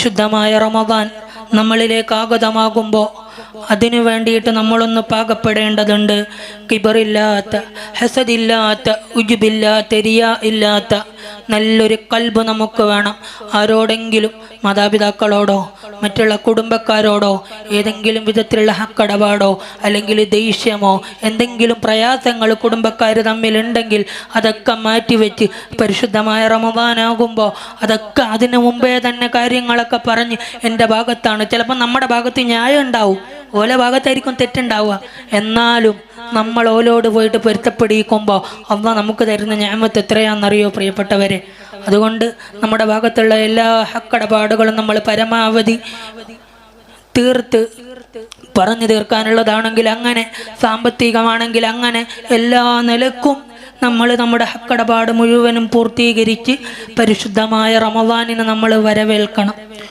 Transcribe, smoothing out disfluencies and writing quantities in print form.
പരിശുദ്ധമായ റമദാൻ നമ്മളിലേക്ക് ആഗതമാകുമ്പോൾ അതിനു വേണ്ടിയിട്ട് നമ്മളൊന്ന് പാകപ്പെടേണ്ടതുണ്ട്. കിബറില്ലാത്ത, ഹസദില്ലാത്ത, ഉജുബില്ലാത്ത, റിയാ ഇല്ലാത്ത നല്ലൊരു കൽബ് നമുക്ക് വേണം. ആരോടെങ്കിലും, മാതാപിതാക്കളോടോ മറ്റുള്ള കുടുംബക്കാരോടോ ഏതെങ്കിലും വിധത്തിലുള്ള ഹക്കടപാടോ അല്ലെങ്കിൽ ദേഷ്യമോ എന്തെങ്കിലും പ്രയാസങ്ങൾ കുടുംബക്കാർ തമ്മിലുണ്ടെങ്കിൽ അതൊക്കെ മാറ്റിവെച്ച് പരിശുദ്ധമായ റമദാനാകുമ്പോൾ അതൊക്കെ അതിനു മുമ്പേ തന്നെ കാര്യങ്ങളൊക്കെ പറഞ്ഞ് എൻ്റെ ഭാഗത്താണ്, ചിലപ്പോൾ നമ്മുടെ ഭാഗത്ത് ന്യായം ഉണ്ടാവും, ഓല ഭാഗത്തായിരിക്കും തെറ്റുണ്ടാവുക, എന്നാലും നമ്മൾ ഓലോട് പോയിട്ട് പൊരുത്തപ്പെടിയിക്കുമ്പോൾ അള്ളാഹ് നമുക്ക് തരുന്ന നിഅമത്ത് എത്രയാണെന്നറിയോ പ്രിയപ്പെട്ടവരെ. അതുകൊണ്ട് നമ്മുടെ ഭാഗത്തുള്ള എല്ലാ ഹക്കടപാടുകളും നമ്മൾ പരമാവധി തീർത്ത്, പറഞ്ഞു തീർക്കാനുള്ളതാണെങ്കിൽ അങ്ങനെ, സാമ്പത്തികമാണെങ്കിൽ അങ്ങനെ, എല്ലാ നിലക്കും നമ്മൾ നമ്മുടെ ഹക്കടപാട് മുഴുവനും പൂർത്തീകരിച്ച് പരിശുദ്ധമായ റമദാനിനെ നമ്മൾ വരവേൽക്കണം.